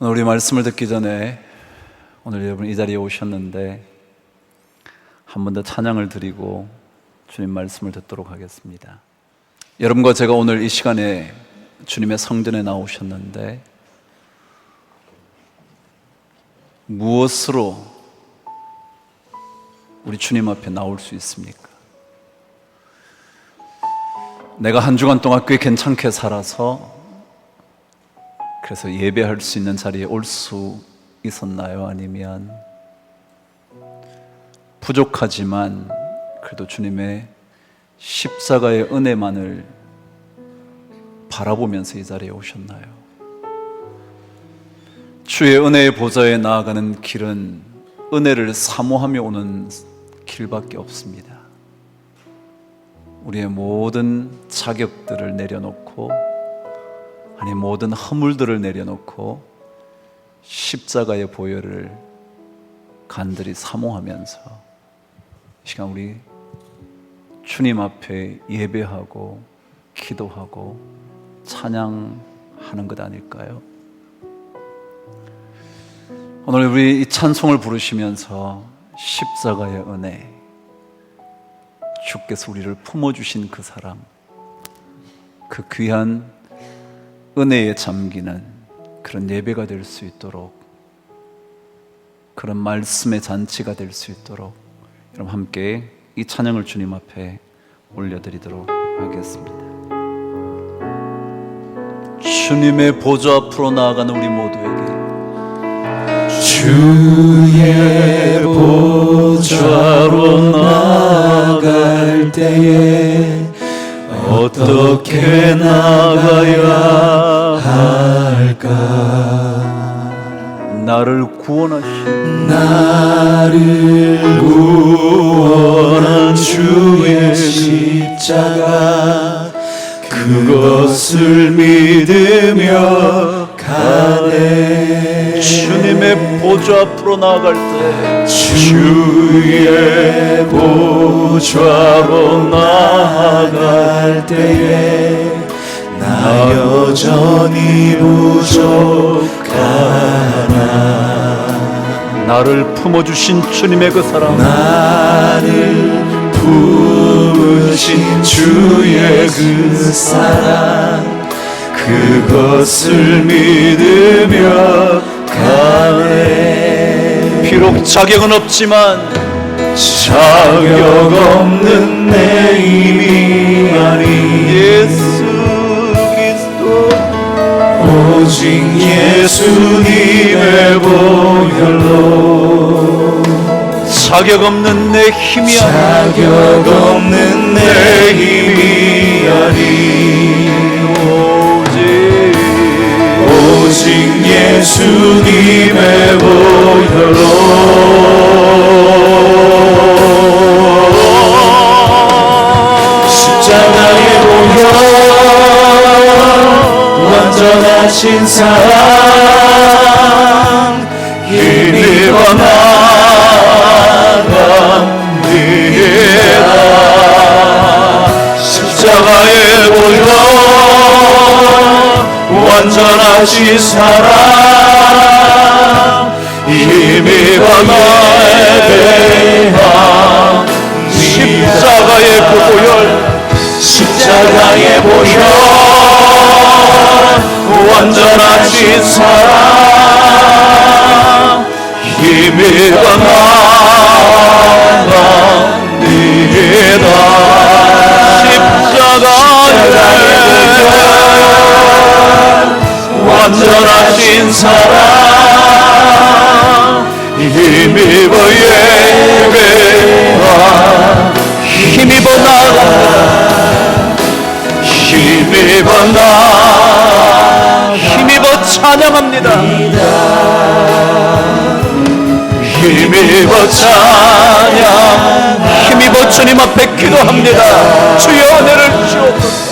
오늘 우리 말씀을 듣기 전에 오늘 여러분 이 자리에 오셨는데 한 번 더 찬양을 드리고 주님 말씀을 듣도록 하겠습니다. 여러분과 제가 오늘 이 시간에 주님의 성전에 나오셨는데 무엇으로 우리 주님 앞에 나올 수 있습니까? 내가 한 주간 동안 꽤 괜찮게 살아서 그래서 예배할 수 있는 자리에 올 수 있었나요? 아니면 부족하지만 그래도 주님의 십자가의 은혜만을 바라보면서 이 자리에 오셨나요? 주의 은혜의 보좌에 나아가는 길은 은혜를 사모하며 오는 길밖에 없습니다. 우리의 모든 자격들을 내려놓고 아니 모든 허물들을 내려놓고 십자가의 보혈을 간절히 사모하면서 이 시간 우리 주님 앞에 예배하고 기도하고 찬양하는 것 아닐까요? 오늘 우리 이 찬송을 부르시면서 십자가의 은혜, 주께서 우리를 품어주신 그 사랑, 그 귀한 은혜에 잠기는 그런 예배가 될 수 있도록, 그런 말씀의 잔치가 될 수 있도록 여러분 함께 이 찬양을 주님 앞에 올려드리도록 하겠습니다. 주님의 보좌 앞으로 나아가는 우리 모두에게 주의 보좌로 나아갈 때에 어떻게 나가야 할까? 나를 구원하신 주의 십자가 그것을 믿으며 가네. 주님의 보좌 앞으로 나아갈 때 주의 보좌로 나아갈 때에 나 여전히 부족하나. 나를 품어주신 주님의 그 사랑, 나를 품으신 주의 그 사랑 그것을 믿으며 가네. 비록 자격은 없지만 자격 없는 내 힘이 아닌 예수 그리스도 오직 예수님의 보혈로 자격 없는 내 힘이 자격 없는 내 힘이 아닌 오직 예수님의 보혈로 십자가의 보혈 완전하신 사랑 힘입어 나갑니다. 십자가의 보혈 완전하신 사랑 힘입어 나갑니다. 십자가의 그 보혈, 십자가의 보혈 완전하신 사랑 힘입어 나갑니다. 십자가의 완전하신 사랑 힘입어 예배하 힘입어 나아가 힘입어 나 힘입어 찬양합니다. 힘입어 찬양 힘입어 주님 앞에 기도합니다. 주여 은혜를 주옵소서.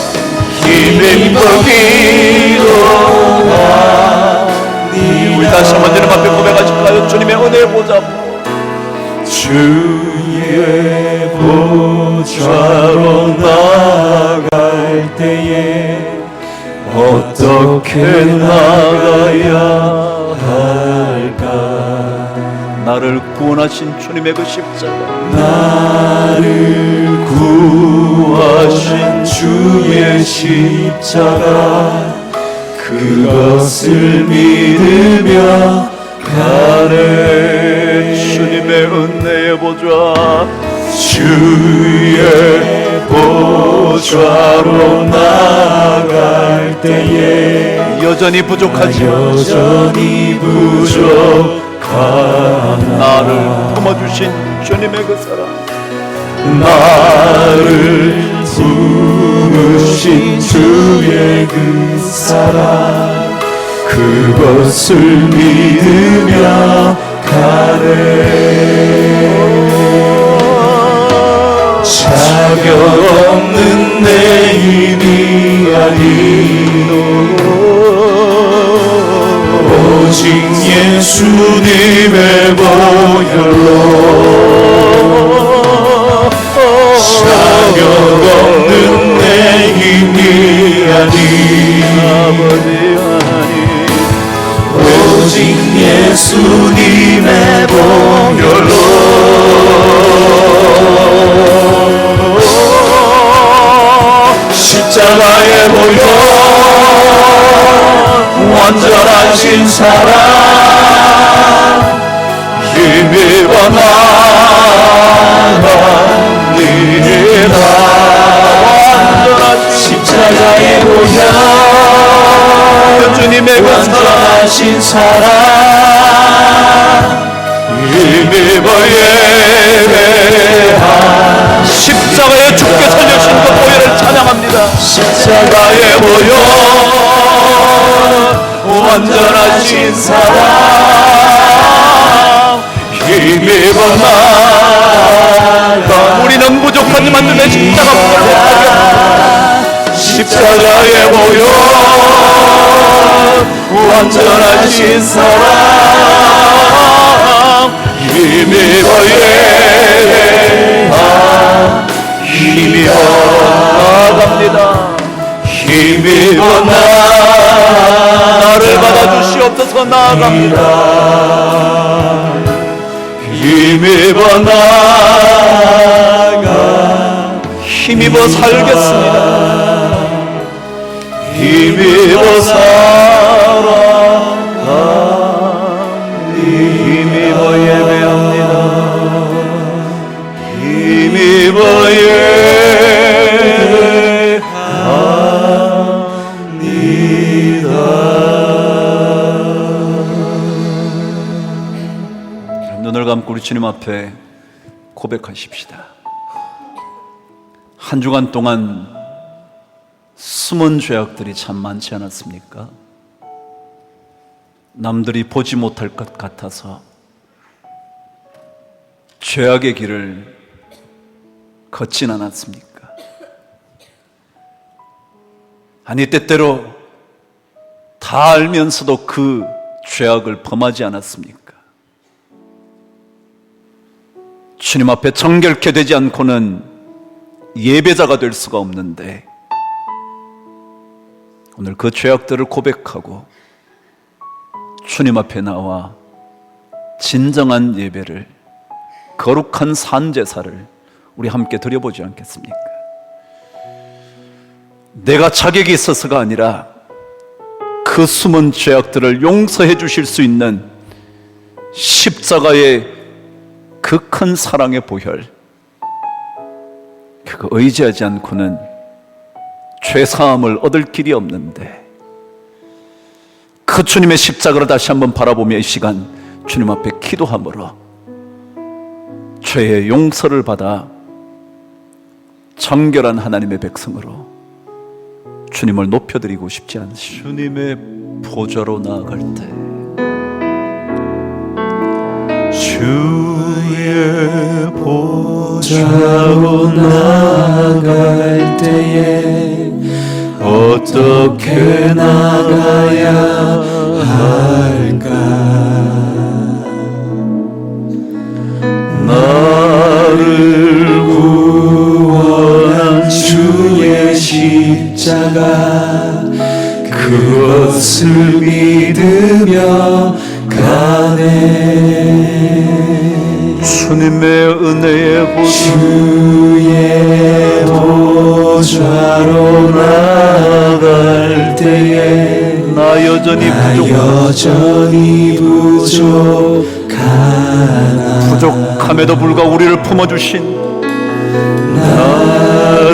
힘입어 기도하니 우리 다시 한번 주님 앞에 고백하실까요? 주님의 은혜의 보좌 앞으로 주의 보좌로 나아갈 때에 어떻게 나가야 나를 구원하신 주님의 그 십자가, 나를 구하신 주의 십자가, 그것을 믿으며 가네. 주님의 은혜의 보좌, 주의 보좌로 나아갈 때에 여전히 부족하지만 여전히 부족한 나를 품어주신 주님의 그 사랑, 나를 품으신 주의 그 사랑, 그것을 믿으며 가네. 자격 없는 내 힘이 아니노 오직 예수님의 보혈로, 자격 없는 내 힘이 아니 오직 예수님의 보혈로, 십자가의 보혈, 완전하신 사랑, 힘입어 나갑니다. 십자가의 보혈, 주님의 그 완전하신 사랑, 힘입어 예배하. 십자가에 죽게 살려신 그 보혈을 찬양합니다. 십자가의 보혈, 완전하신 사랑, 힘입어 나아가. 우리는 부족하지만 내 십자가 보혈로 십자가의 보혈, 완전하신 사랑, 힘입어 예배하. 힘입어 나아갑니다. 힘입어 나를 받아주시옵소서. 나아갑니다. 힘입어 나아가, 힘입어 살겠습니다. 힘입어 살아가, 힘입어 예배합니다. 힘입어 눈을 감고 우리 주님 앞에 고백하십시다. 한 주간 동안 숨은 죄악들이 참 많지 않았습니까? 남들이 보지 못할 것 같아서 죄악의 길을 걷진 않았습니까? 아니, 때때로 다 알면서도 그 죄악을 범하지 않았습니까? 주님 앞에 정결케 되지 않고는 예배자가 될 수가 없는데, 오늘 그 죄악들을 고백하고 주님 앞에 나와 진정한 예배를, 거룩한 산제사를 우리 함께 드려보지 않겠습니까? 내가 자격이 있어서가 아니라 그 숨은 죄악들을 용서해 주실 수 있는 십자가의 그 큰 사랑의 보혈, 그거 의지하지 않고는 죄사함을 얻을 길이 없는데, 그 주님의 십자가를 다시 한번 바라보며 이 시간 주님 앞에 기도함으로 죄의 용서를 받아 정결한 하나님의 백성으로 주님을 높여드리고 싶지 않으시오. 주님의 보좌로 나아갈 때, 주의 보좌로 나아갈 때에 어떻게 나가야 할까? 나를 구원한 주의 십자가, 그것을 믿으며 가네. 예수님의 은혜의 보좌 주의 보좌로 나갈 때에 나 여전히 부족함에도 불구하고 우리를 품어주신 나를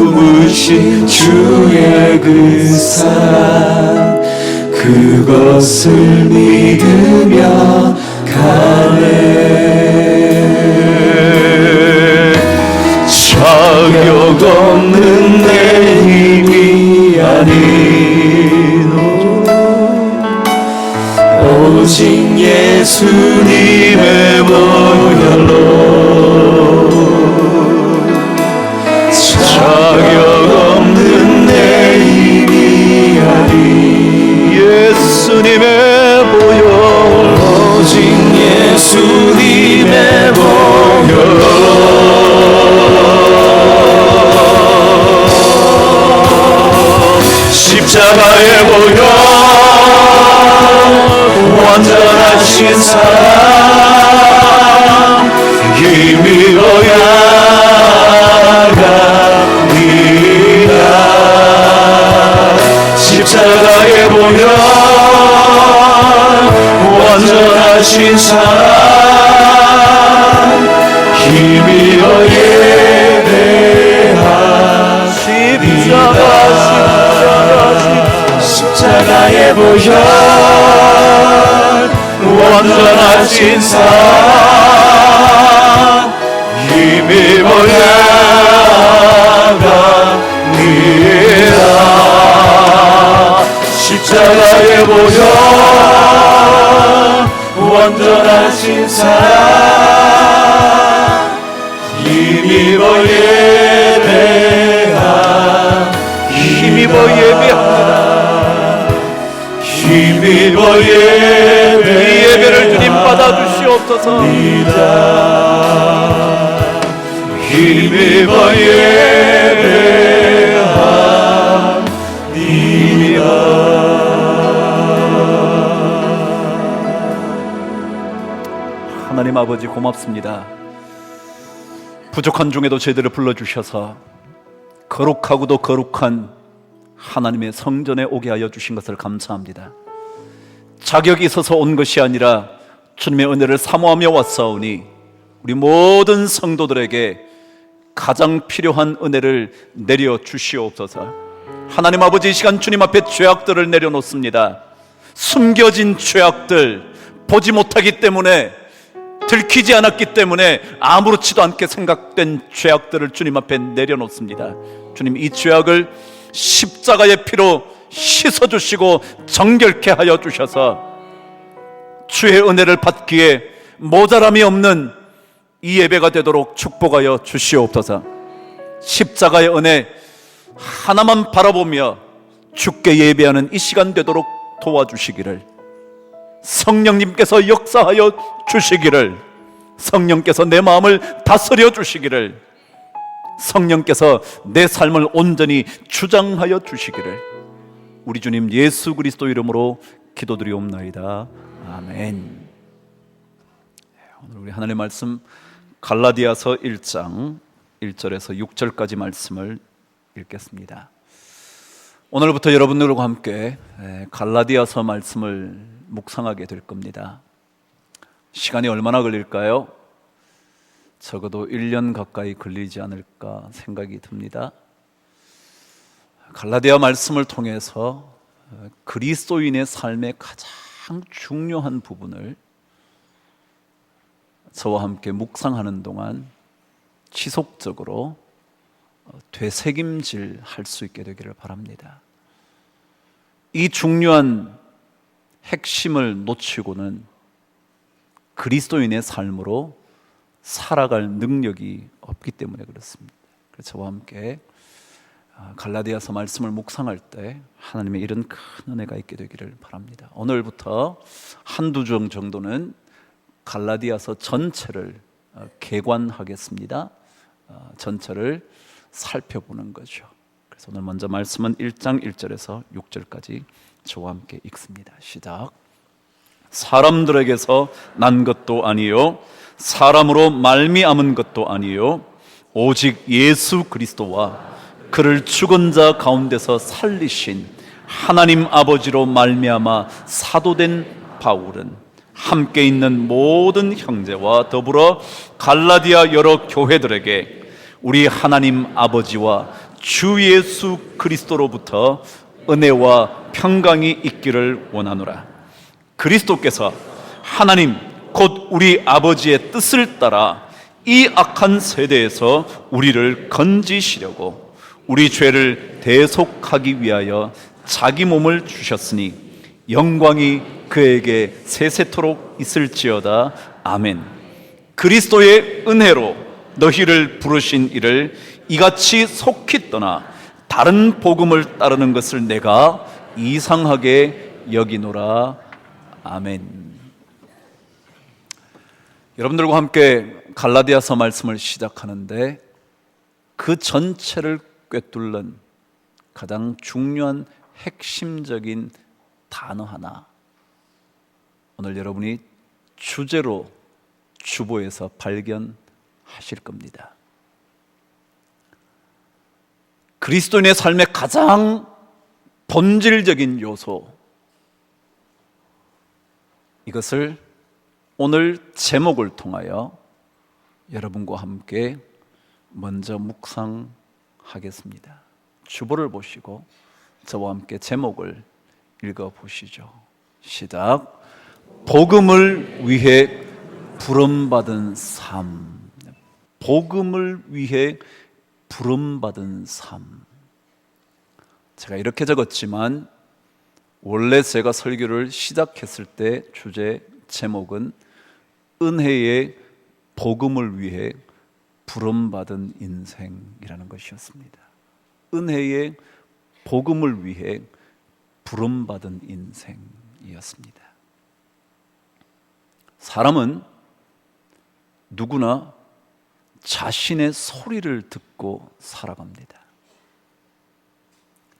품으신 주의 그 사랑 그것을 믿으며 가네 자격 없는 내 힘이 아닌 오직 예수님의 보혈로 자격 없는 내 힘이 아닌 예수님의 보혈 오직 예수님의 보혈로 십자가의 보혈 완전하신 사랑 힘입어 나갑니다 십자가의 보혈 완전하신 사랑 힘입어 예배합니다 십자가의 보혈 완전하신 사랑 힘입어 나갑니다 십자가의 보혈 완전하신 사랑 힘입어 예배합니다 힘입어 예배 이 예배를 주님 받아주시옵소서 힘입어 예배합니다 하나님 아버지 고맙습니다. 부족한 중에도 저희들을 불러주셔서 거룩하고도 거룩한 하나님의 성전에 오게 하여 주신 것을 감사합니다. 자격이 있어서 온 것이 아니라 주님의 은혜를 사모하며 왔사오니 우리 모든 성도들에게 가장 필요한 은혜를 내려 주시옵소서. 하나님 아버지 이 시간 주님 앞에 죄악들을 내려놓습니다. 숨겨진 죄악들, 보지 못하기 때문에 들키지 않았기 때문에 아무렇지도 않게 생각된 죄악들을 주님 앞에 내려놓습니다. 주님 이 죄악을 십자가의 피로 씻어주시고 정결케 하여 주셔서 주의 은혜를 받기에 모자람이 없는 이 예배가 되도록 축복하여 주시옵소서. 십자가의 은혜 하나만 바라보며 주께 예배하는 이 시간 되도록 도와주시기를, 성령님께서 역사하여 주시기를, 성령께서 내 마음을 다스려 주시기를, 성령께서 내 삶을 온전히 주장하여 주시기를 우리 주님 예수 그리스도 이름으로 기도드리옵나이다. 아멘. 오늘 우리 하나님의 말씀 갈라디아서 1장 1절에서 6절까지 말씀을 읽겠습니다. 오늘부터 여러분들과 함께 갈라디아서 말씀을 묵상하게 될 겁니다. 시간이 얼마나 걸릴까요? 적어도 1년 가까이 걸리지 않을까 생각이 듭니다. 갈라디아 말씀을 통해서 그리스도인의 삶의 가장 중요한 부분을 저와 함께 묵상하는 동안 지속적으로 되새김질 할 수 있게 되기를 바랍니다. 이 중요한 핵심을 놓치고는 그리스도인의 삶으로 살아갈 능력이 없기 때문에 그렇습니다. 그래서 저와 함께 갈라디아서 말씀을 묵상할 때 하나님의 이런 큰 은혜가 있게 되기를 바랍니다. 오늘부터 한두 장 정도는 갈라디아서 전체를 개관하겠습니다. 전체를 살펴보는 거죠. 그래서 오늘 먼저 말씀은 1장 1절에서 6절까지 저와 함께 읽습니다. 시작. 사람들에게서 난 것도 아니요 사람으로 말미암은 것도 아니요 오직 예수 그리스도와 그를 죽은 자 가운데서 살리신 하나님 아버지로 말미암아 사도된 바울은 함께 있는 모든 형제와 더불어 갈라디아 여러 교회들에게 우리 하나님 아버지와 주 예수 그리스도로부터 은혜와 평강이 있기를 원하노라. 그리스도께서 하나님 곧 우리 아버지의 뜻을 따라 이 악한 세대에서 우리를 건지시려고 우리 죄를 대속하기 위하여 자기 몸을 주셨으니 영광이 그에게 세세토록 있을지어다. 아멘. 그리스도의 은혜로 너희를 부르신 이를 이같이 속히 떠나 다른 복음을 따르는 것을 내가 이상하게 여기노라. 아멘. 여러분들과 함께 갈라디아서 말씀을 시작하는데 그 전체를 꿰뚫는 가장 중요한 핵심적인 단어 하나, 오늘 여러분이 주제로 주보에서 발견하실 겁니다. 그리스도인의 삶의 가장 본질적인 요소, 이것을 오늘 제목을 통하여 여러분과 함께 먼저 묵상하겠습니다. 주보를 보시고 저와 함께 제목을 읽어보시죠. 시작. 복음을 위해 부름받은 삶. 복음을 위해 부름받은 삶. 제가 이렇게 적었지만 원래 제가 설교를 시작했을 때 주제 제목은 은혜의 복음을 위해 부름받은 인생이라는 것이었습니다. 은혜의 복음을 위해 부름받은 인생이었습니다. 사람은 누구나 자신의 소리를 듣고 살아갑니다.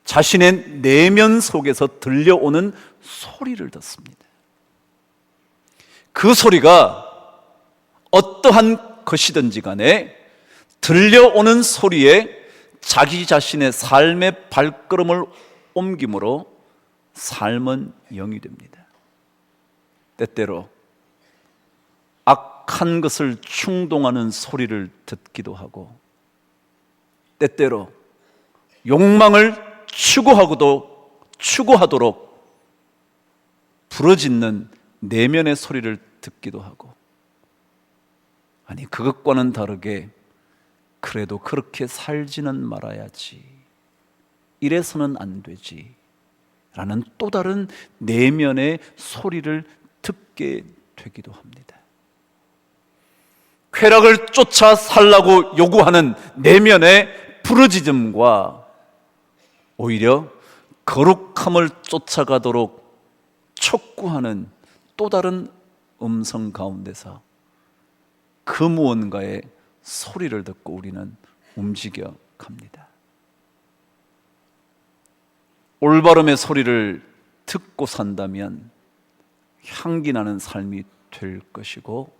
자신의 내면 속에서 들려오는 소리를 듣습니다. 그 소리가 어떠한 것이든지 간에 들려오는 소리에 자기 자신의 삶의 발걸음을 옮김으로 삶은 영이 됩니다. 때때로 악한 것을 충동하는 소리를 듣기도 하고, 때때로 욕망을 추구하도록 부르짖는 내면의 소리를 듣기도 하고, 아니 그것과는 다르게 그래도 그렇게 살지는 말아야지, 이래서는 안 되지 라는 또 다른 내면의 소리를 듣게 되기도 합니다. 쾌락을 쫓아 살라고 요구하는 내면의 부르짖음과 오히려 거룩함을 쫓아가도록 촉구하는 또 다른 음성 가운데서 그 무언가의 소리를 듣고 우리는 움직여 갑니다. 올바름의 소리를 듣고 산다면 향기 나는 삶이 될 것이고,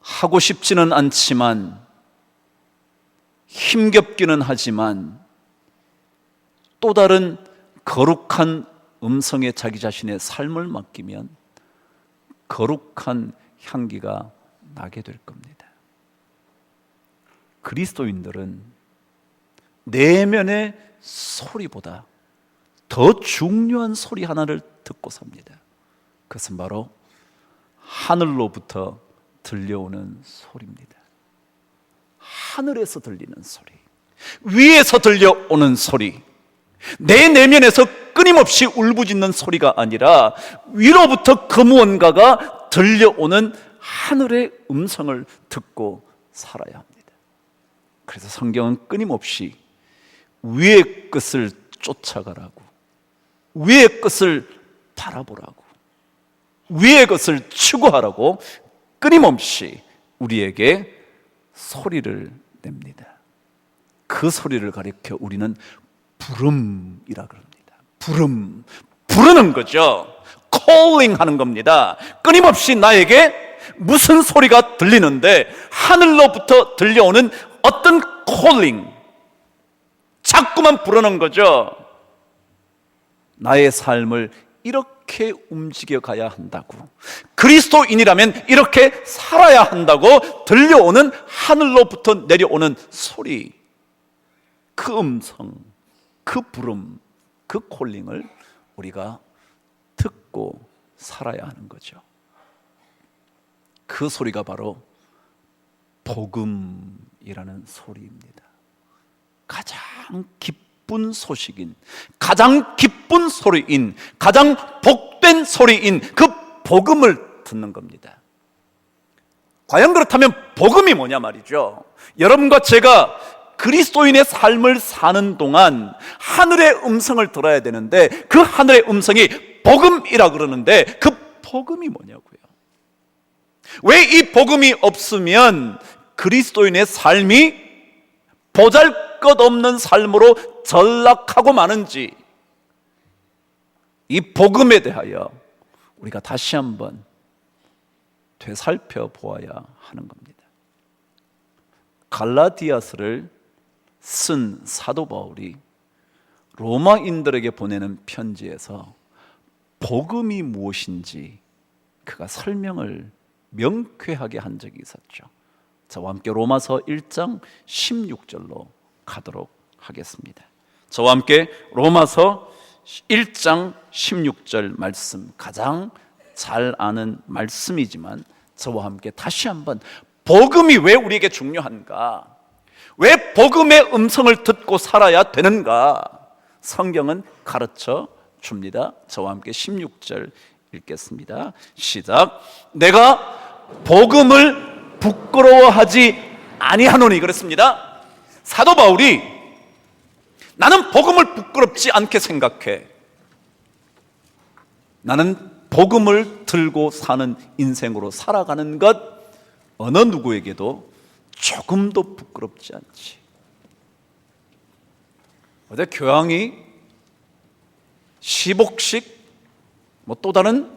하고 싶지는 않지만 힘겹기는 하지만 또 다른 거룩한 음성에 자기 자신의 삶을 맡기면 거룩한 향기가 나게 될 겁니다. 그리스도인들은 내면의 소리보다 더 중요한 소리 하나를 듣고 삽니다. 그것은 바로 하늘로부터 들려오는 소리입니다. 하늘에서 들리는 소리, 위에서 들려오는 소리, 내 내면에서 끊임없이 울부짖는 소리가 아니라 위로부터 그 무언가가 들려오는 하늘의 음성을 듣고 살아야 합니다. 그래서 성경은 끊임없이 위의 것을 쫓아가라고, 위의 것을 바라보라고, 위의 것을 추구하라고 끊임없이 우리에게 소리를 냅니다. 그 소리를 가리켜 우리는 부름이라 그럽니다. 부름, 부르는 거죠. calling 하는 겁니다. 끊임없이 나에게 무슨 소리가 들리는데 하늘로부터 들려오는 어떤 calling, 자꾸만 부르는 거죠. 나의 삶을 이렇게 움직여 가야 한다고, 그리스도인이라면 이렇게 살아야 한다고 들려오는 하늘로부터 내려오는 소리, 그 음성, 그 부름, 그 콜링을 우리가 듣고 살아야 하는 거죠. 그 소리가 바로 복음이라는 소리입니다. 가장 기쁜 소식인, 가장 기쁜 소리인, 가장 복된 소리인 그 복음을 듣는 겁니다. 과연 그렇다면 복음이 뭐냐 말이죠. 여러분과 제가 그리스도인의 삶을 사는 동안 하늘의 음성을 들어야 되는데 그 하늘의 음성이 복음이라 그러는데 그 복음이 뭐냐고요. 왜 이 복음이 없으면 그리스도인의 삶이 보잘것없는 삶으로 전락하고 마는지, 이 복음에 대하여 우리가 다시 한번 되살펴 보아야 하는 겁니다. 갈라디아서를 쓴 사도 바울이 로마인들에게 보내는 편지에서 복음이 무엇인지 그가 설명을 명쾌하게 한 적이 있었죠. 저와 함께 로마서 1장 16절로 가도록 하겠습니다. 저와 함께 로마서 1장 16절 말씀, 가장 잘 아는 말씀이지만 저와 함께 다시 한번 복음이 왜 우리에게 중요한가, 왜 복음의 음성을 듣고 살아야 되는가, 성경은 가르쳐 줍니다. 저와 함께 16절 읽겠습니다. 시작. 내가 복음을 부끄러워하지 아니하노니, 그랬습니다. 사도 바울이 나는 복음을 부끄럽지 않게 생각해, 나는 복음을 들고 사는 인생으로 살아가는 것 어느 누구에게도 조금도 부끄럽지 않지. 어제 교황이 시복식 또 다른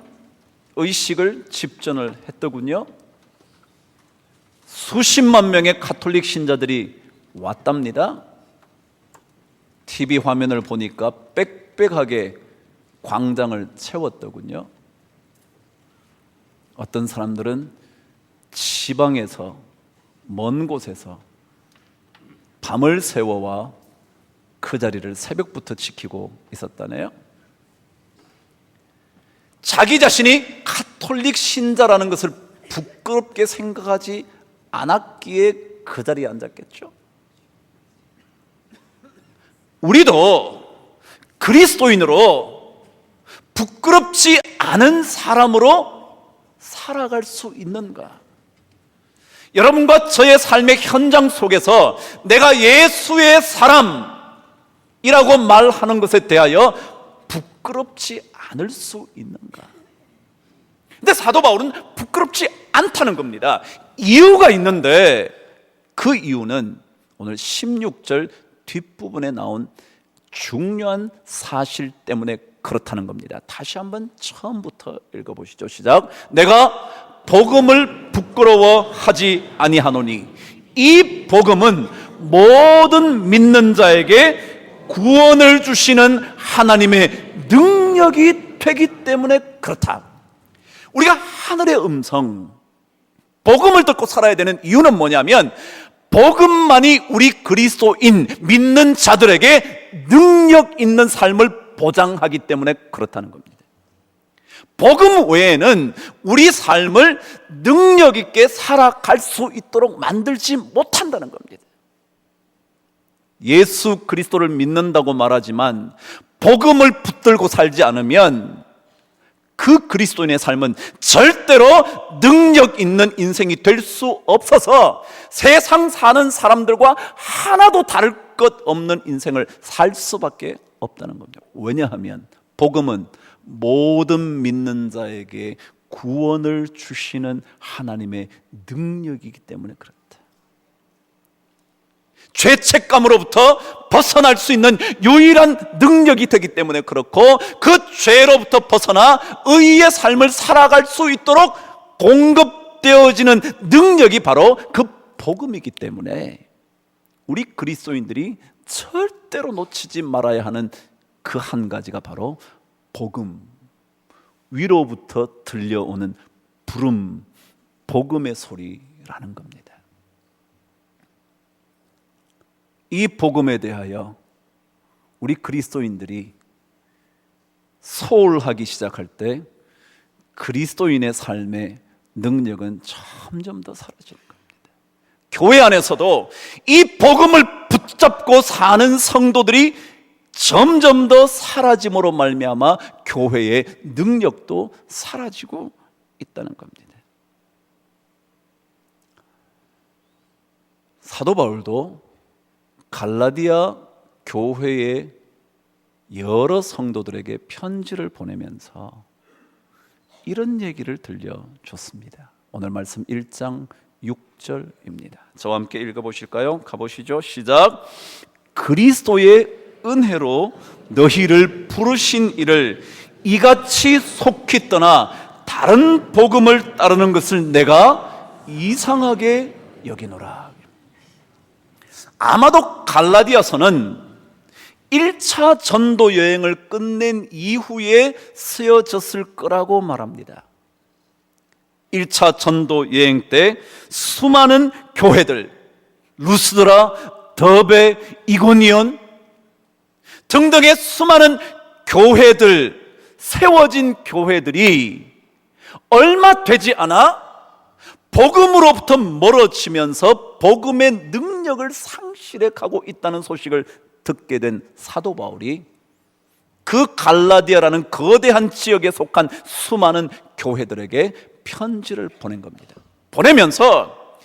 의식을 집전을 했더군요. 수십만 명의 가톨릭 신자들이 왔답니다. TV 화면을 보니까 빽빽하게 광장을 채웠더군요. 어떤 사람들은 지방에서, 먼 곳에서 밤을 새워와 그 자리를 새벽부터 지키고 있었다네요. 자기 자신이 가톨릭 신자라는 것을 부끄럽게 생각하지 않았기에 그 자리에 앉았겠죠. 우리도 그리스도인으로 부끄럽지 않은 사람으로 살아갈 수 있는가? 여러분과 저의 삶의 현장 속에서 내가 예수의 사람이라고 말하는 것에 대하여 부끄럽지 않을 수 있는가? 근데 사도 바울은 부끄럽지 않다는 겁니다. 이유가 있는데 그 이유는 오늘 16절 뒷부분에 나온 중요한 사실 때문에 그렇다는 겁니다. 다시 한번 처음부터 읽어보시죠. 시작. 내가 복음을 부끄러워하지 아니하노니, 이 복음은 모든 믿는 자에게 구원을 주시는 하나님의 능력이 되기 때문에 그렇다. 우리가 하늘의 음성, 복음을 듣고 살아야 되는 이유는 뭐냐면 복음만이 우리 그리스도인 믿는 자들에게 능력 있는 삶을 보장하기 때문에 그렇다는 겁니다. 복음 외에는 우리 삶을 능력 있게 살아갈 수 있도록 만들지 못한다는 겁니다. 예수 그리스도를 믿는다고 말하지만 복음을 붙들고 살지 않으면 그 그리스도인의 삶은 절대로 능력 있는 인생이 될 수 없어서 세상 사는 사람들과 하나도 다를 것 없는 인생을 살 수밖에 없다는 겁니다. 왜냐하면 복음은 모든 믿는 자에게 구원을 주시는 하나님의 능력이기 때문에 그렇다. 죄책감으로부터 벗어날 수 있는 유일한 능력이 되기 때문에 그렇고, 그 죄로부터 벗어나 의의 삶을 살아갈 수 있도록 공급되어지는 능력이 바로 그 복음이기 때문에 우리 그리스도인들이 절대로 놓치지 말아야 하는 그 한 가지가 바로 복음, 위로부터 들려오는 부름, 복음의 소리라는 겁니다. 이 복음에 대하여 우리 그리스도인들이 소홀하기 시작할 때 그리스도인의 삶의 능력은 점점 더 사라질 겁니다. 교회 안에서도 이 복음을 붙잡고 사는 성도들이 점점 더 사라짐으로 말미암아 교회의 능력도 사라지고 있다는 겁니다. 사도 바울도 갈라디아 교회의 여러 성도들에게 편지를 보내면서 이런 얘기를 들려줬습니다. 오늘 말씀 1장 6절입니다. 저와 함께 읽어보실까요? 가보시죠. 시작. 그리스도의 은혜로 너희를 부르신 이를 이같이 속히 떠나 다른 복음을 따르는 것을 내가 이상하게 여기노라. 아마도 갈라디아서는 1차 전도 여행을 끝낸 이후에 쓰여졌을 거라고 말합니다. 1차 전도 여행 때 수많은 교회들, 루스드라, 더베, 이고니온 등등의 수많은 교회들, 세워진 교회들이 얼마 되지 않아 복음으로부터 멀어지면서 복음의 능력을 상실해 가고 있다는 소식을 듣게 된 사도 바울이 그 갈라디아라는 거대한 지역에 속한 수많은 교회들에게 편지를 보낸 겁니다. 보내면서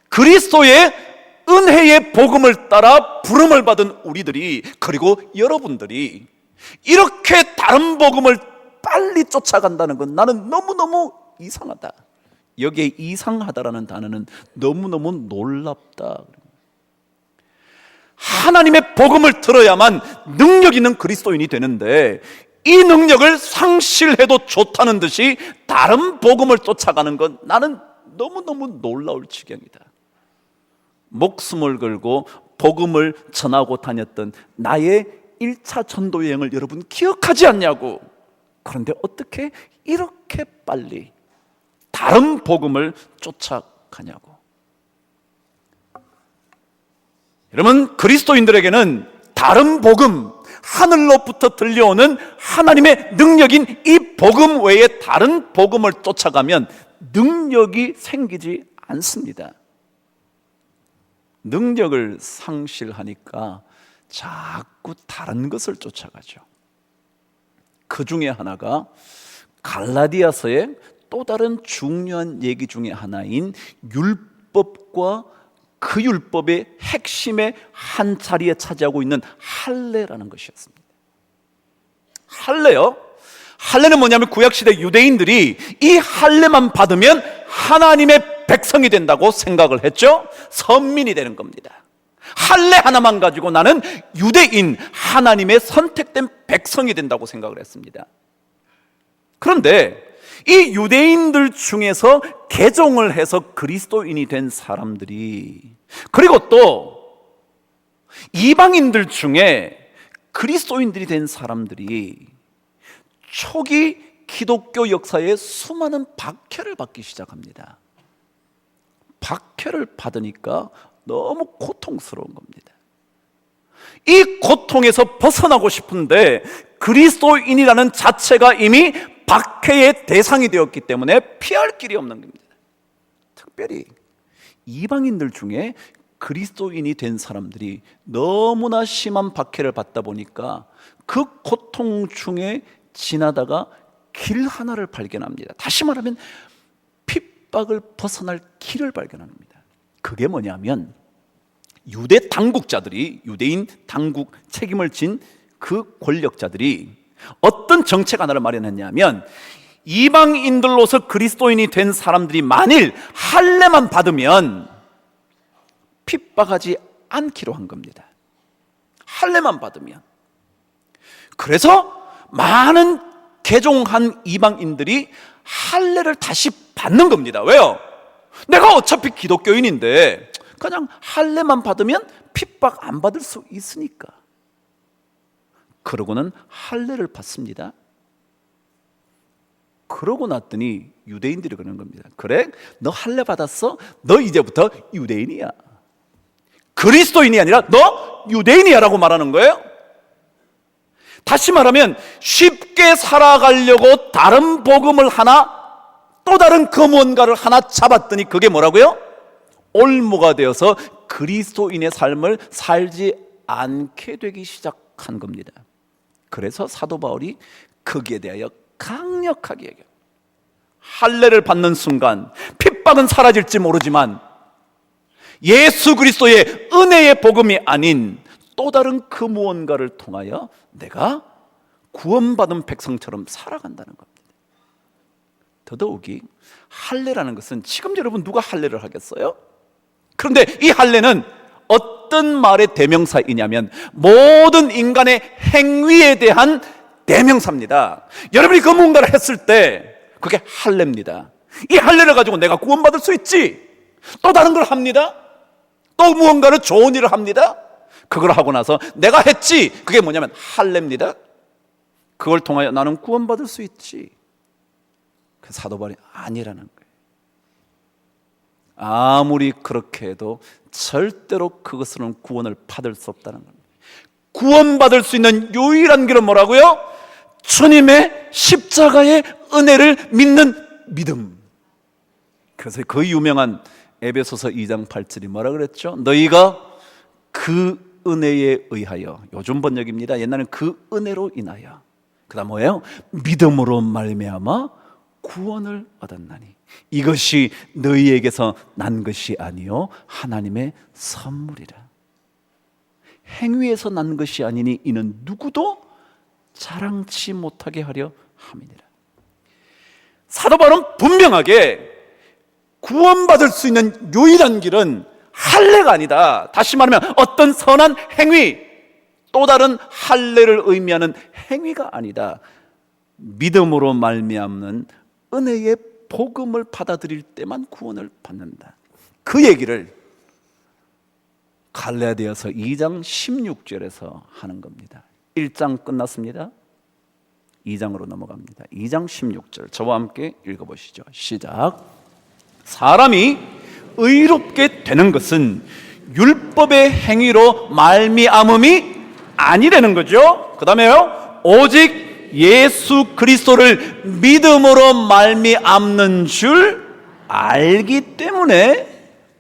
그리스도의 은혜의 복음을 따라 부름을 받은 우리들이, 그리고 여러분들이 이렇게 다른 복음을 빨리 쫓아간다는 건 나는 너무너무 이상하다. 여기에 이상하다라는 단어는 너무너무 놀랍다. 하나님의 복음을 들어야만 능력 있는 그리스도인이 되는데 이 능력을 상실해도 좋다는 듯이 다른 복음을 쫓아가는 건 나는 너무너무 놀라울 지경이다. 목숨을 걸고 복음을 전하고 다녔던 나의 1차 전도 여행을 여러분 기억하지 않냐고. 그런데 어떻게 이렇게 빨리 다른 복음을 쫓아가냐고. 여러분, 그리스도인들에게는 다른 복음, 하늘로부터 들려오는 하나님의 능력인 이 복음 외에 다른 복음을 쫓아가면 능력이 생기지 않습니다. 능력을 상실하니까 자꾸 다른 것을 쫓아가죠. 그 중에 하나가 갈라디아서의 또 다른 중요한 얘기 중에 하나인 율법과 그 율법의 핵심의 한 자리에 차지하고 있는 할례라는 것이었습니다. 할례요? 할례는 뭐냐면 구약시대 유대인들이 이 할례만 받으면 하나님의 백성이 된다고 생각을 했죠. 선민이 되는 겁니다. 할례 하나만 가지고 나는 유대인, 하나님의 선택된 백성이 된다고 생각을 했습니다. 그런데 이 유대인들 중에서 개종을 해서 그리스도인이 된 사람들이, 그리고 또 이방인들 중에 그리스도인들이 된 사람들이 초기 기독교 역사에 수많은 박해를 받기 시작합니다. 박해를 받으니까 너무 고통스러운 겁니다. 이 고통에서 벗어나고 싶은데 그리스도인이라는 자체가 이미 박해의 대상이 되었기 때문에 피할 길이 없는 겁니다. 특별히 이방인들 중에 그리스도인이 된 사람들이 너무나 심한 박해를 받다 보니까 그 고통 중에 지나다가 길 하나를 발견합니다. 다시 말하면 핍박을 벗어날 길을 발견합니다. 그게 뭐냐면 유대 당국자들이, 유대인 당국 책임을 진 그 권력자들이 어떤 정책 하나를 마련했냐면, 이방인들로서 그리스도인이 된 사람들이 만일 할례만 받으면 핍박하지 않기로 한 겁니다. 할례만 받으면. 그래서 많은 개종한 이방인들이 할례를 다시 받는 겁니다. 왜요? 내가 어차피 기독교인인데 그냥 할례만 받으면 핍박 안 받을 수 있으니까. 그러고는 할례를 받습니다. 그러고 났더니 유대인들이 그러는 겁니다. 그래? 너 할례 받았어? 너 이제부터 유대인이야. 그리스도인이 아니라 너 유대인이야 라고 말하는 거예요. 다시 말하면 쉽게 살아가려고 다른 복음을 하나, 또 다른 그 뭔가를 하나 잡았더니 그게 뭐라고요? 올무가 되어서 그리스도인의 삶을 살지 않게 되기 시작한 겁니다. 그래서 사도 바울이 거기에 대하여 강력하게 얘기해요. 할례를 받는 순간 핍박은 사라질지 모르지만 예수 그리스도의 은혜의 복음이 아닌 또 다른 그 무언가를 통하여 내가 구원받은 백성처럼 살아간다는 겁니다. 더더욱이 할례라는 것은 지금 여러분 누가 할례를 하겠어요? 그런데 이 할례는 어떤 말의 대명사이냐면 모든 인간의 행위에 대한 대명사입니다. 여러분이 그 무언가를 했을 때 그게 할례입니다. 이 할례를 가지고 내가 구원받을 수 있지. 또 다른 걸 합니다. 또 무언가를 좋은 일을 합니다. 그걸 하고 나서 내가 했지. 그게 뭐냐면 할례입니다. 그걸 통하여 나는 구원받을 수 있지. 그 사도 바울이 아니라는 거예요. 아무리 그렇게 해도 절대로 그것으로는 구원을 받을 수 없다는 겁니다. 구원받을 수 있는 유일한 길은 뭐라고요? 주님의 십자가의 은혜를 믿는 믿음. 그래서 그 유명한 에베소서 2장 8절이 뭐라 그랬죠? 너희가 그 은혜에 의하여, 요즘 번역입니다. 옛날에는 그 은혜로 인하여, 그 다음 뭐예요? 믿음으로 말미암아 구원을 얻었나니 이것이 너희에게서 난 것이 아니요 하나님의 선물이라. 행위에서 난 것이 아니니 이는 누구도 자랑치 못하게 하려 함이니라. 사도 바울은 분명하게 구원받을 수 있는 유일한 길은 할례가 아니다. 다시 말하면 어떤 선한 행위, 또 다른 할례를 의미하는 행위가 아니다. 믿음으로 말미암는 은혜의 복음을 받아들일 때만 구원을 받는다. 그 얘기를 갈라디아서 2장 16절에서 하는 겁니다. 1장 끝났습니다. 2장으로 넘어갑니다. 2장 16절 저와 함께 읽어보시죠. 시작. 사람이 의롭게 되는 것은 율법의 행위로 말미암음이 아니라는 거죠. 그 다음에요, 오직 예수 그리스도를 믿음으로 말미암는 줄 알기 때문에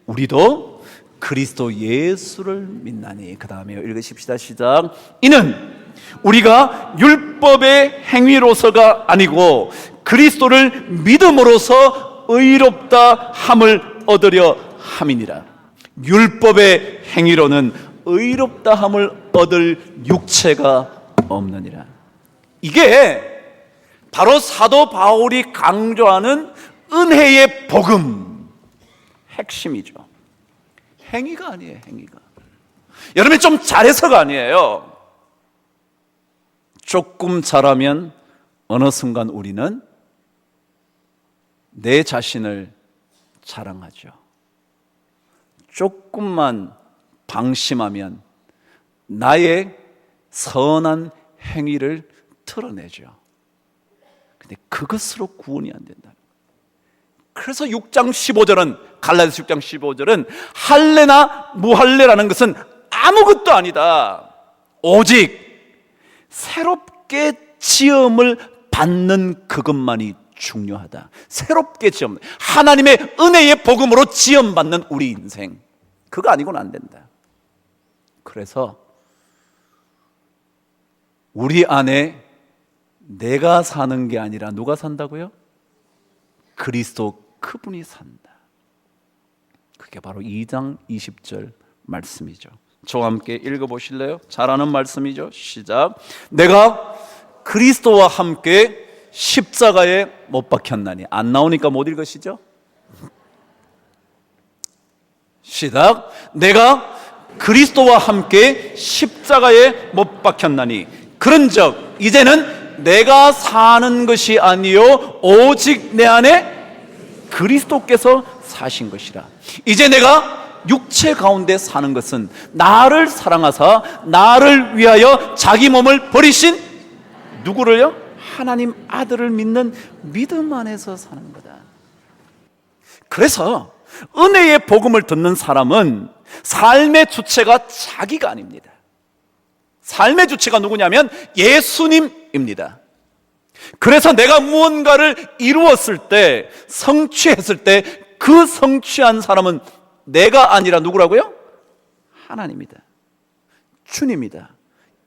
우리도 그리스도 예수를 믿나니. 그 다음에요, 읽으십시다. 시작. 이는 우리가 율법의 행위로서가 아니고 그리스도를 믿음으로써 의롭다 함을 얻으려 함이니라. 율법의 행위로는 의롭다 함을 얻을 육체가 없느니라. 이게 바로 사도 바울이 강조하는 은혜의 복음 핵심이죠. 행위가 아니에요. 행위가. 여러분이 좀 잘해서가 아니에요. 조금 잘하면 어느 순간 우리는 내 자신을 자랑하죠. 조금만 방심하면 나의 선한 행위를 드러내죠. 근데 그것으로 구원이 안 된다. 그래서 6장 15절은, 갈라디아서 6장 15절은 할례나 무할례라는 것은 아무것도 아니다. 오직 새롭게 지음을 받는 그것만이 중요하다. 새롭게 지음, 하나님의 은혜의 복음으로 지음받는 우리 인생, 그거 아니고는 안 된다. 그래서 우리 안에 내가 사는 게 아니라 누가 산다고요? 그리스도 그분이 산다. 그게 바로 2장 20절 말씀이죠. 저와 함께 읽어보실래요? 잘 아는 말씀이죠. 시작. 내가 그리스도와 함께 십자가에 못 박혔나니. 안 나오니까 못 읽으시죠? 시작. 내가 그리스도와 함께 십자가에 못 박혔나니 그런즉 이제는 내가 사는 것이 아니요 오직 내 안에 그리스도께서 사신 것이라. 이제 내가 육체 가운데 사는 것은 나를 사랑하사 나를 위하여 자기 몸을 버리신 누구를요? 하나님 아들을 믿는 믿음 안에서 사는 거다. 그래서 은혜의 복음을 듣는 사람은 삶의 주체가 자기가 아닙니다. 삶의 주체가 누구냐면 예수님입니다. 그래서 내가 무언가를 이루었을 때, 성취했을 때 그 성취한 사람은 내가 아니라 누구라고요? 하나님이다. 주님이다.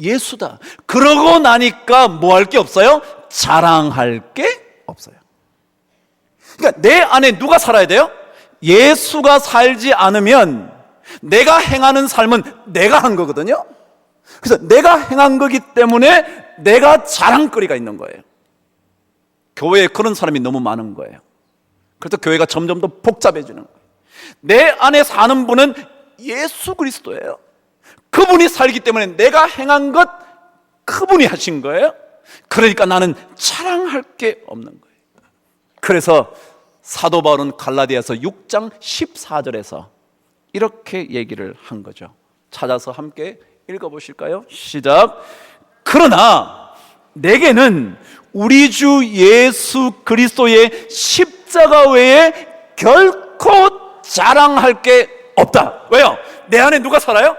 예수다. 그러고 나니까 뭐 할 게 없어요? 자랑할 게 없어요. 그러니까 내 안에 누가 살아야 돼요? 예수가 살지 않으면 내가 행하는 삶은 내가 한 거거든요. 그래서 내가 행한 거기 때문에 내가 자랑거리가 있는 거예요. 교회에 그런 사람이 너무 많은 거예요. 그래서 교회가 점점 더 복잡해지는 거예요. 내 안에 사는 분은 예수 그리스도예요. 그분이 살기 때문에 내가 행한 것 그분이 하신 거예요. 그러니까 나는 자랑할 게 없는 거예요. 그래서 사도 바울은 갈라디아서 6장 14절에서 이렇게 얘기를 한 거죠. 찾아서 함께 읽어보실까요? 시작. 그러나 내게는 우리 주 예수 그리스도의 십자가 외에 결코 자랑할 게 없다. 왜요? 내 안에 누가 살아요?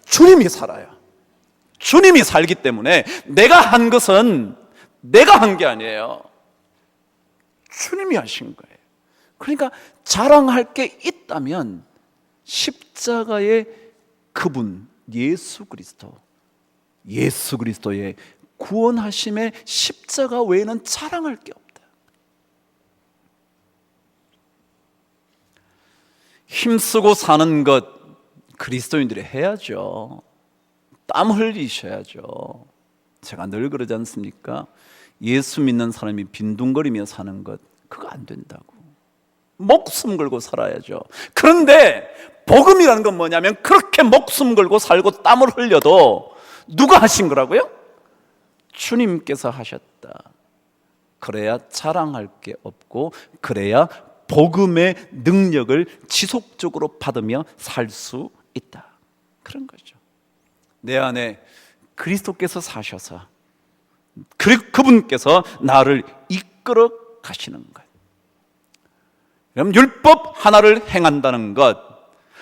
주님이 살아요. 주님이 살기 때문에 내가 한 것은 내가 한 게 아니에요. 주님이 하신 거예요. 그러니까 자랑할 게 있다면 십자가의 그분 예수 그리스도의 구원하심의 십자가 외에는 자랑할 게 없다. 힘쓰고 사는 것 그리스도인들이 해야죠. 땀 흘리셔야죠. 제가 늘 그러지 않습니까? 예수 믿는 사람이 빈둥거리며 사는 것 그거 안 된다고. 목숨 걸고 살아야죠. 그런데 복음이라는 건 뭐냐면 그렇게 목숨 걸고 살고 땀을 흘려도 누가 하신 거라고요? 주님께서 하셨다. 그래야 자랑할 게 없고 그래야 복음의 능력을 지속적으로 받으며 살 수 있다. 그런 거죠. 내 안에 그리스도께서 사셔서 그분께서 나를 이끌어 가시는 것. 그럼 율법 하나를 행한다는 것,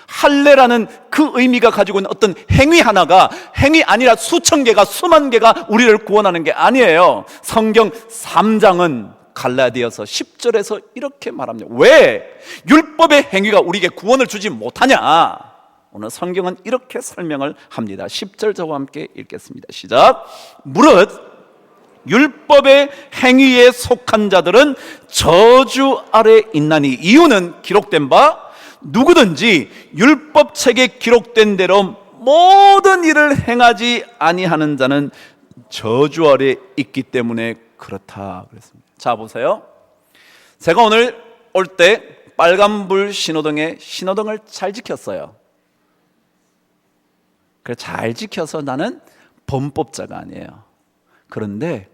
할례라는 그 의미가 가지고 있는 어떤 행위 하나가 행위 아니라 수천 개가 수만 개가 우리를 구원하는 게 아니에요. 성경 3장은 갈라디아서 10절에서 이렇게 말합니다. 왜 율법의 행위가 우리에게 구원을 주지 못하냐? 오늘 성경은 이렇게 설명을 합니다. 10절 저와 함께 읽겠습니다. 시작. 무릇 율법의 행위에 속한 자들은 저주 아래 있나니 이유는 기록된 바 누구든지 율법책에 기록된 대로 모든 일을 행하지 아니하는 자는 저주 아래 있기 때문에 그렇다 그랬습니다. 자 보세요. 제가 오늘 올 때 빨간불 신호등에 신호등을 잘 지켰어요. 그래 잘 지켜서 나는 범법자가 아니에요. 그런데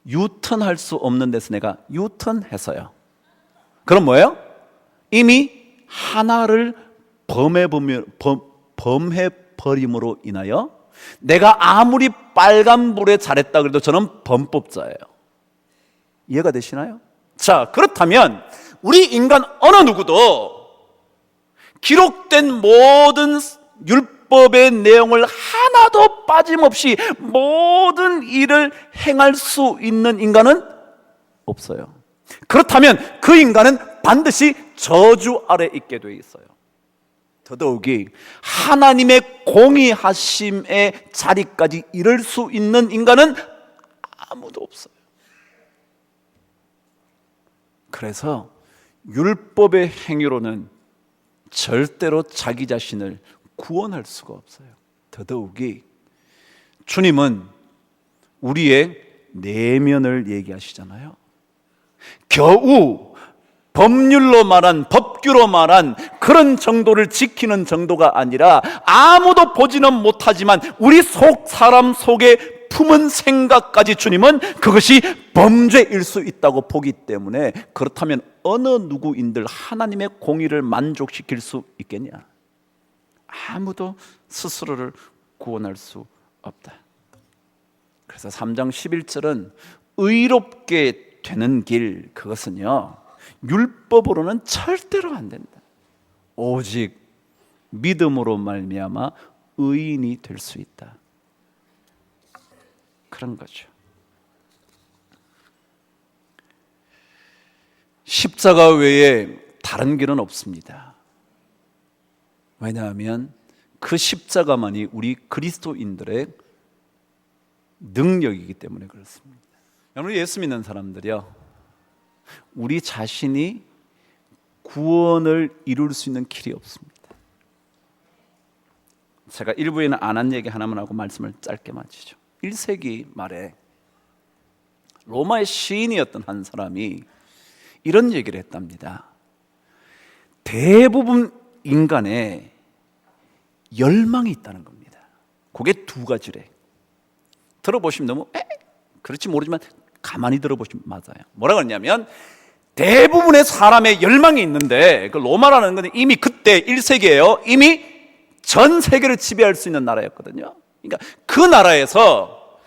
유턴할 수 없는 데서 내가 유턴했어요. 그럼 뭐예요? 이미 하나를 범해버림으로 인하여 내가 아무리 빨간불에 잘했다 그래도 저는 범법자예요. 이해가 되시나요? 자, 그렇다면 우리 인간 어느 누구도 기록된 모든 율법의 내용을 하나도 빠짐없이 모든 일을 행할 수 있는 인간은 없어요. 그렇다면 그 인간은 반드시 저주 아래 있게 돼 있어요. 더더욱이 하나님의 공의하심의 자리까지 이를 수 있는 인간은 아무도 없어요. 그래서 율법의 행위로는 절대로 자기 자신을 구원할 수가 없어요. 더더욱이 주님은 우리의 내면을 얘기하시잖아요. 겨우 법률로 말한, 법규로 말한 그런 정도를 지키는 정도가 아니라 아무도 보지는 못하지만 우리 속 사람 속에 품은 생각까지 주님은 그것이 범죄일 수 있다고 보기 때문에, 그렇다면 어느 누구인들 하나님의 공의를 만족시킬 수 있겠냐? 아무도 스스로를 구원할 수 없다. 그래서 3장 11절은 의롭게 되는 길, 그것은요 율법으로는 절대로 안 된다. 오직 믿음으로 말미암아 의인이 될 수 있다. 그런 거죠. 십자가 외에 다른 길은 없습니다. 왜냐하면 그 십자가만이 우리 그리스도인들의 능력이기 때문에 그렇습니다. 여러분, 예수 믿는 사람들이요, 우리 자신이 구원을 이룰 수 있는 길이 없습니다. 제가 일부에는 안 한 얘기 하나만 하고 말씀을 짧게 마치죠. 1세기 말에 로마의 시인이었던 한 사람이 이런 얘기를 했답니다. 대부분 인간에 열망이 있다는 겁니다. 그게 두 가지래. 들어보시면 너무 그렇지 모르지만 가만히 들어보시면 맞아요. 뭐라고 했냐면, 대부분의 사람의 열망이 있는데, 그 로마라는 건 이미 그때 1세기예요. 이미 전 세계를 지배할 수 있는 나라였거든요. 그러니까 그 나라에서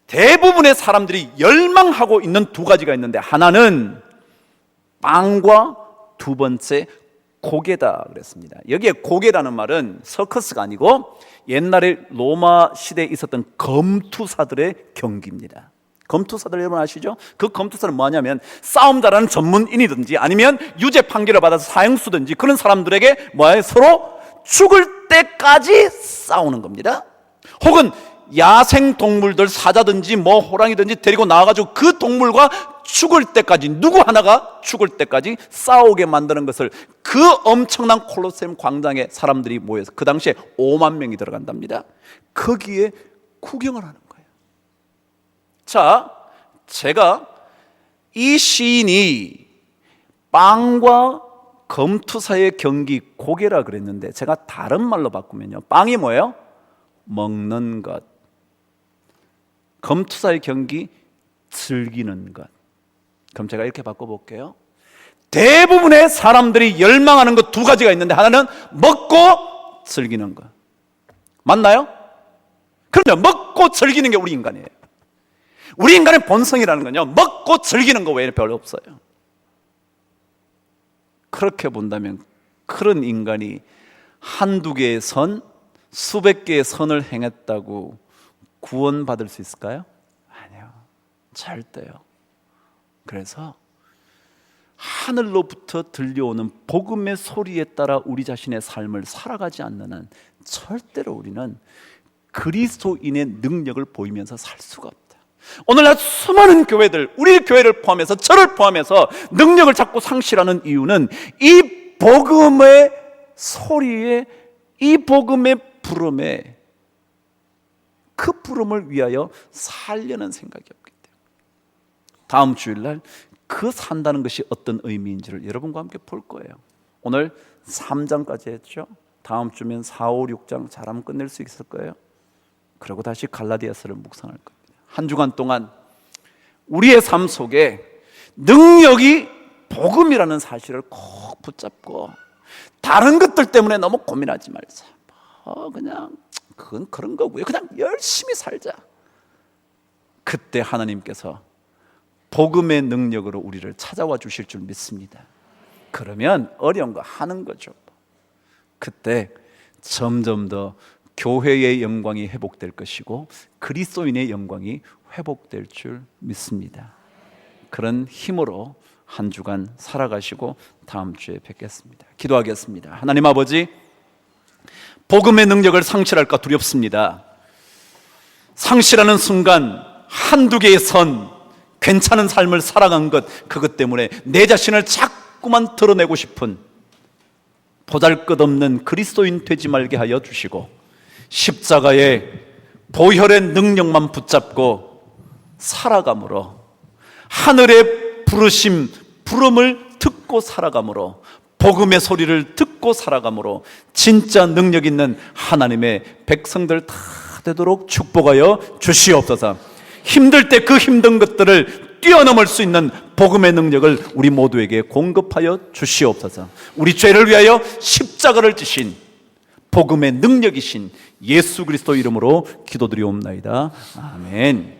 대부분의 사람들이 열망하고 있는 두 가지가 있는데, 하나는 빵과 두 번째 고개다 그랬습니다. 여기에 고개라는 말은 서커스가 아니고 옛날에 로마 시대에 있었던 검투사들의 경기입니다. 검투사들 여러분 아시죠? 그 검투사는 뭐냐면 싸움 잘하는 전문인이든지 아니면 유죄 판결을 받아서 사형수든지 그런 사람들에게 뭐예요? 서로 죽을 때까지 싸우는 겁니다. 혹은 야생 동물들, 사자든지 뭐 호랑이든지 데리고 나와가지고 그 동물과 죽을 때까지, 누구 하나가 죽을 때까지 싸우게 만드는 것을, 그 엄청난 콜로세움 광장에 사람들이 모여서 그 당시에 5만 명이 들어간답니다. 거기에 구경을 하는 거예요. 자, 제가 이 시인이 빵과 검투사의 경기 고개라 그랬는데, 제가 다른 말로 바꾸면요, 빵이 뭐예요? 먹는 것. 검투사의 경기 즐기는 것. 그럼 제가 이렇게 바꿔볼게요. 대부분의 사람들이 열망하는 것 두 가지가 있는데, 하나는 먹고 즐기는 것. 맞나요? 그럼요, 먹고 즐기는 게 우리 인간이에요. 우리 인간의 본성이라는 건요, 먹고 즐기는 거 외에 별로 없어요. 그렇게 본다면 그런 인간이 한두 개의 선, 수백 개의 선을 행했다고 구원받을 수 있을까요? 아니요, 절대요. 그래서 하늘로부터 들려오는 복음의 소리에 따라 우리 자신의 삶을 살아가지 않는 한 절대로 우리는 그리스도인의 능력을 보이면서 살 수가 없다. 오늘날 수많은 교회들, 우리 교회를 포함해서, 저를 포함해서 능력을 자꾸 상실하는 이유는 이 복음의 소리에, 이 복음의 부름에, 그 부름을 위하여 살려는 생각이 없기 때문에. 다음 주일날 그 산다는 것이 어떤 의미인지를 여러분과 함께 볼 거예요. 오늘 3장까지 했죠. 다음 주면 4, 5, 6장 잘하면 끝낼 수 있을 거예요. 그리고 다시 갈라디아서를 묵상할 겁니다. 한 주간 동안 우리의 삶 속에 능력이 복음이라는 사실을 꼭 붙잡고, 다른 것들 때문에 너무 고민하지 말자. 그냥 그건 그런 거고요. 그냥 열심히 살자. 그때 하나님께서 복음의 능력으로 우리를 찾아와 주실 줄 믿습니다. 그러면 어려운 거 하는 거죠. 그때 점점 더 교회의 영광이 회복될 것이고 그리스도인의 영광이 회복될 줄 믿습니다. 그런 힘으로 한 주간 살아가시고 다음 주에 뵙겠습니다. 기도하겠습니다. 하나님 아버지, 복음의 능력을 상실할까 두렵습니다. 상실하는 순간 한두 개의 선, 괜찮은 삶을 살아간 것, 그것 때문에 내 자신을 자꾸만 드러내고 싶은 보잘것없는 그리스도인 되지 말게 하여 주시고, 십자가의 보혈의 능력만 붙잡고 살아감으로 하늘의 부르심, 부름을 듣고 살아감으로, 복음의 소리를 듣고 살아감으로 진짜 능력 있는 하나님의 백성들 다 되도록 축복하여 주시옵소서. 힘들 때 그 힘든 것들을 뛰어넘을 수 있는 복음의 능력을 우리 모두에게 공급하여 주시옵소서. 우리 죄를 위하여 십자가를 지신 복음의 능력이신 예수 그리스도 이름으로 기도드리옵나이다. 아멘.